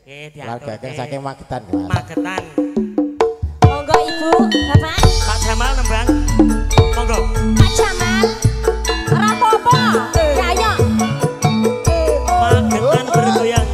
Keluarga saking Magetan. Magetan. Monggo Ibu, Bapak. Pak Jamal nembang. Monggo. Pak Jamal. Ora apa-apa. Ya ayo. Magetan bergoyang.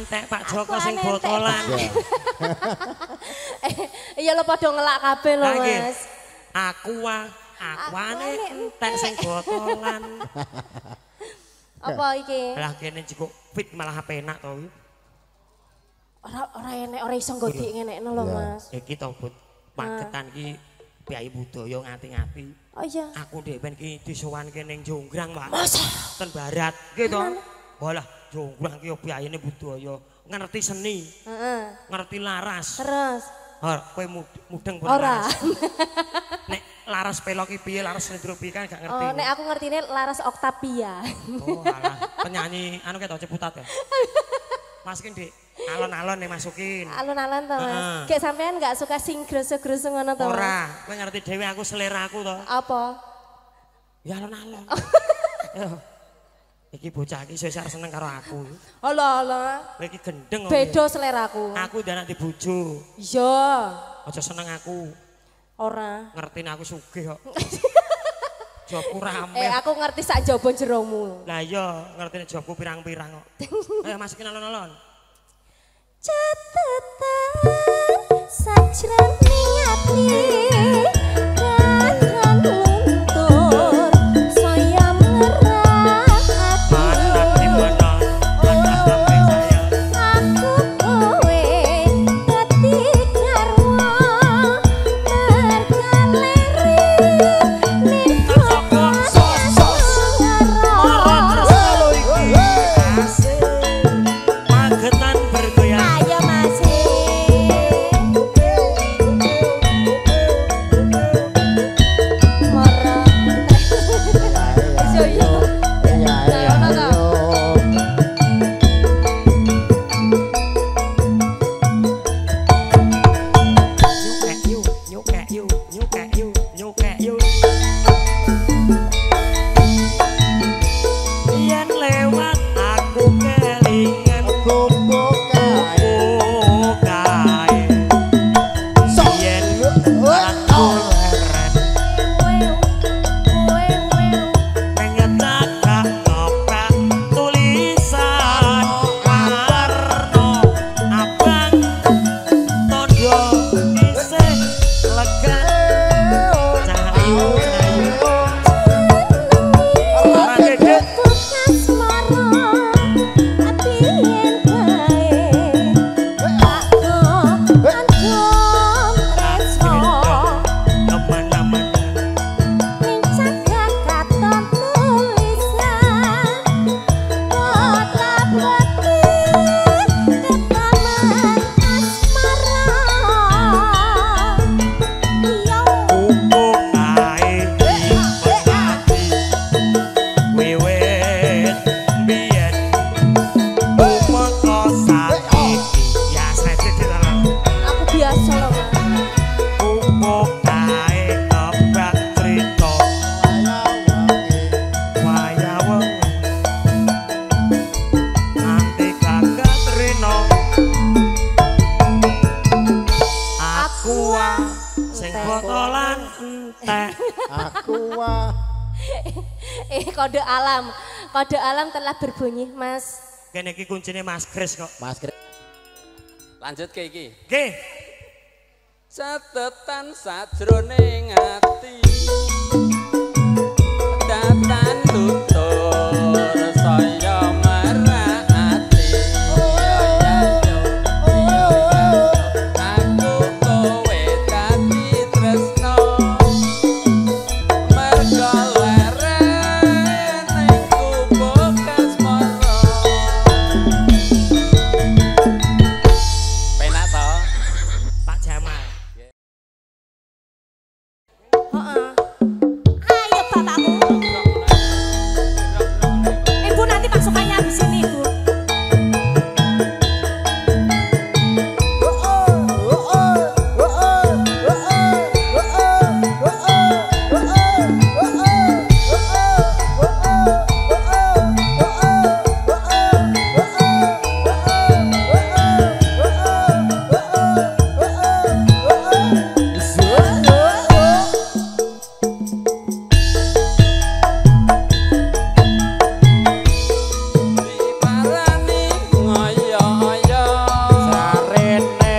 Pak Joko sing botolan. Iya lo padha ngelak kabeh lho Mas. Akuane entek sing botolan. Apa iki? Lah kene cukup fit malah penak to iki. Ora enek ora iso nggodik ngenekno lho Mas. Iki to Bud. Magetan iki Piyayi budaya ngati-ngati. Oh iya. Aku dhek ben iki disuwanke ning Jonggrang, Pak. Masa? Ten barat iki to. Walah, Jonggrang ki piyayine budaya. Ngerti seni, ngerti laras. Terus? Kowe mudeng ora. Nek laras pelok iki piye, laras sendro piye kan gak ngerti. Oh, nek aku ngertine laras Octavia. Oh, alah, penyanyi anu ketok Ciputat ya. Masukin Dik, alon-alon nih masukin. Alon-alon to, Mas. Kayak sampean gak suka sing groso-groso ngono to, Mas? Ora, kowe ngerti dhewe aku selera aku to. Apa? Ya alon-alon. Iki bocah iki sesar seneng karo aku. Alah. Kowe iki gendeng kok. Beda seleraku. Aku udah anak dibojo. Iya. Aja seneng aku. Ora. Ngertine aku sugih kok. Jobku rame. Aku ngerti sak jaba jeromu. Lah iya, ngertine jobku pirang-pirang kok. Ayo masukin alon-alon. Catatan sajroning ati. Kode alam. Kode alam telah berbunyi, Mas. Kene iki kuncine Mas Kris kok. Mas Kris. Lanjut ke iki. Nggih. Catetan sajroning ati. Datan tutur saya merati. Aku kowe dadi tresno. Mergo leren ning kubuk kasmara. Penak to? Pak Jamal. Heeh. Ayo bapakku. Ibu nanti pasukannya di sini, Ibu. Diparani ngoyo-oyo Sarene.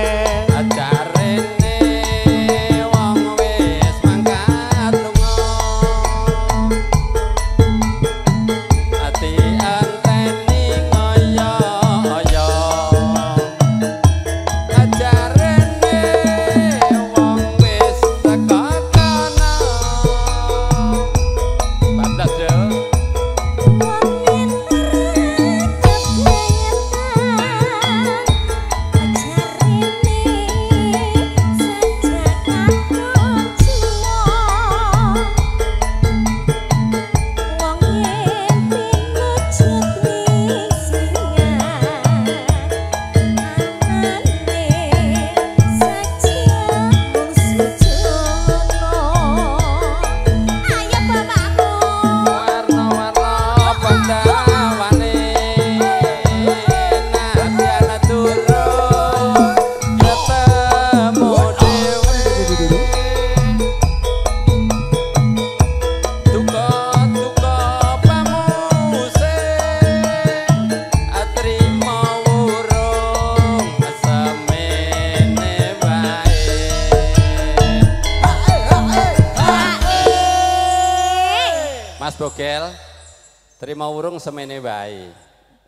ajarene wong wis mangkat lunga ati anteni ngoyo-oyo ajarene wong wis teko kono bablas yo. Ayo bapakku. Warna-warna pendawane nadyan turun ketemu dhewe duka-duka pamuse atrima wurung semene wae. Mas Bogel, terima urung semene wae.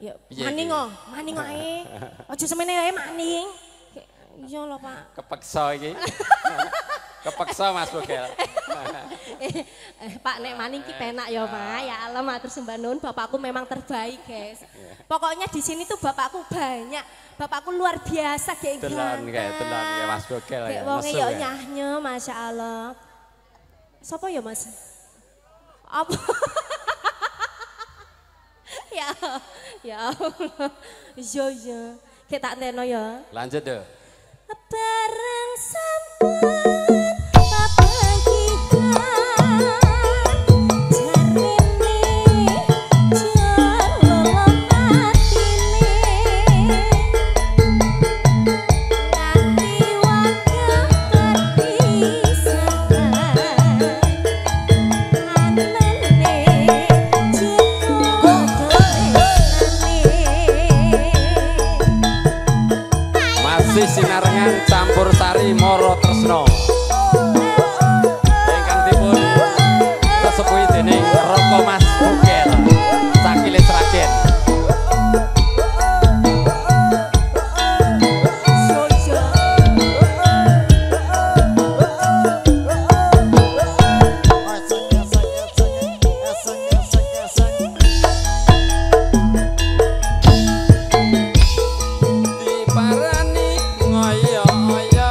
Ya, Piye maning iki? kok, maning kok ae. Aja semene ae maning. Iya lho, Pak. Kepeksa iki. Kepeksa Mas Bogel. Pak nek maning ki penak ya, Pak. Ya Allah matur sembah nuwun, bapakku memang terbaik, guys. Pokoknya di sini tuh bapakku banyak. Bapakku luar biasa kayak Delon kayak Mas Bogel Kayak ya. wonge Nesu ya ya. nyahnya, Masya Allah. Sopo ya, Mas? Apa? Ya, ya Allah. Iya, iya. Kayak tak teno ya. Lanjut deh. Bareng sampean papagihan jarene jalolo atine nganti wakil perpisahan anane jeko Masih sinarengan campur sari moro tresno. Ingkang dipun sesepuhi dening Roko Mas Bogel. Cakile Sragen. Diparani ngoyo-oyo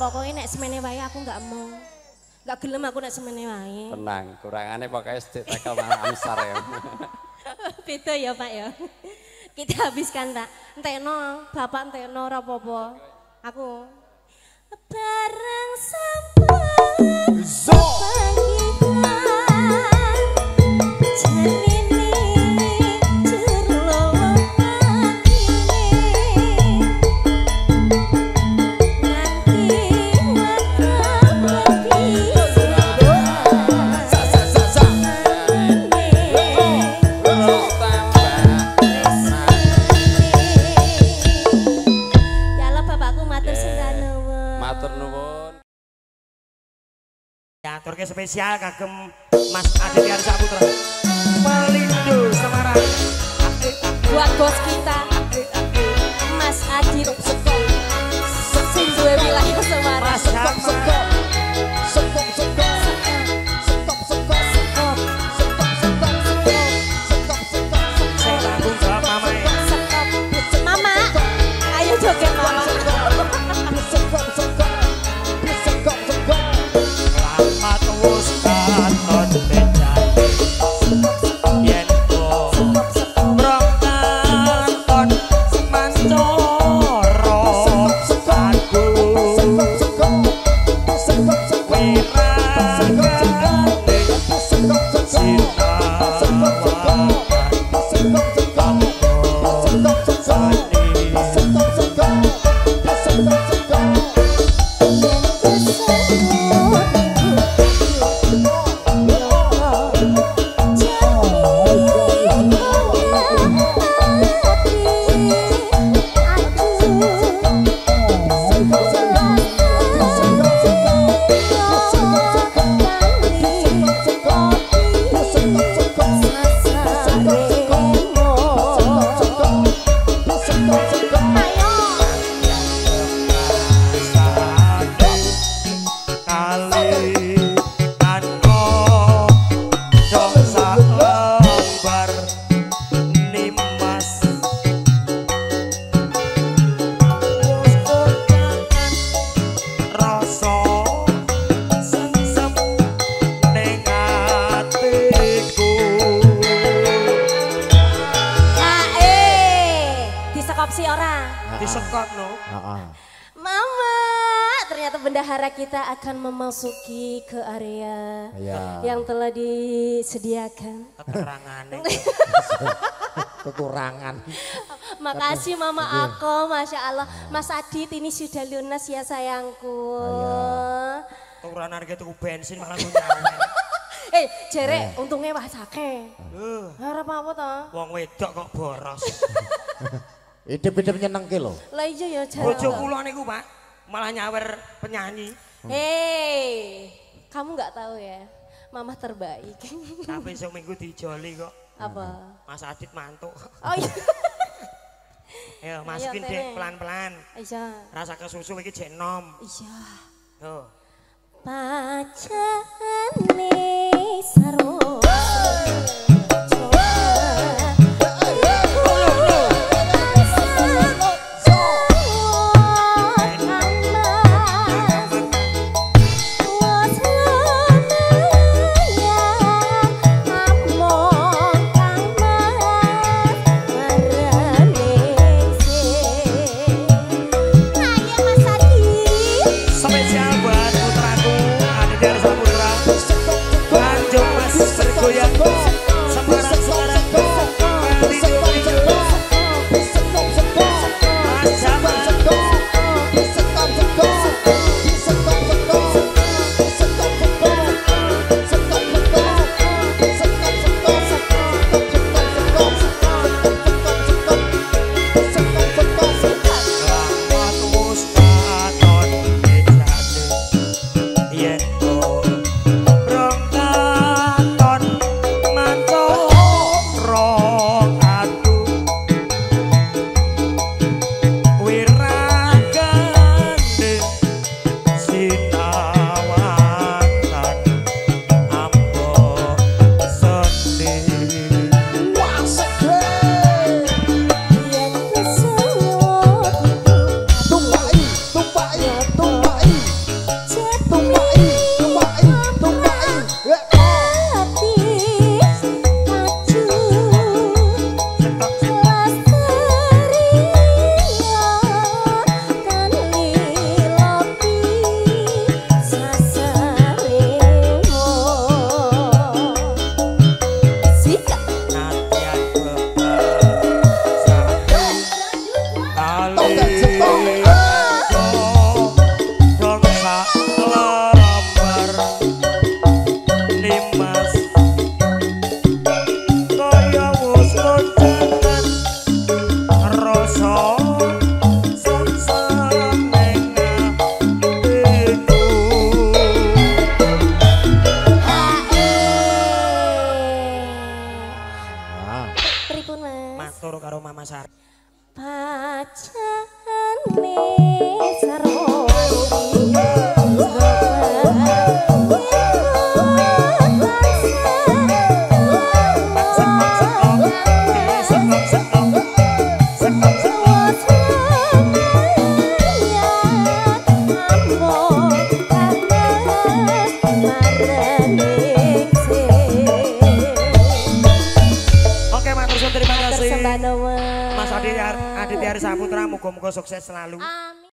pokoknya nek semene wae aku nggak mau. Nggak gelem aku nek semene wae. Tenang, kurangannya pokoknya sedikit tekel malah ansar ya. Beda ya Pak ya. Kita habiskan tak. Entekno, bapak entekno ora apa-apa. Aku bareng sampai Turki spesial kagem Mas Adit Arsa Putra Pelindo Semarang buat bos kita Mas Adit sing duwe wilayah Semarang saya tanggung jawab mama ya Mama ayo joget mama bendahara kita akan memasuki ke area yang telah disediakan. Kekurangan. Makasih Mama Ako, Masya Allah. Mas Adit ini sudah lunas ya sayangku. Tukuran harga tuku bensin malah nyawa. Jere, untungnya wah sake. Harap apa toh? Wong wedok kok boros. Hidup-hidup nyenengke lho. Lah iya ya jare. Bojo kula niku, Pak. Malah nyawer penyanyi. Kamu nggak tahu ya, Mama terbaik. Tapi seminggu dijoli kok. Apa? Mas Adit mantuk. Oh iya. Ayo masukin deh pelan-pelan. Iya. Rasa ke susu iki jek nom. Iya. Yo. Pacane saro. Goyang muga-muga sukses selalu. Amin.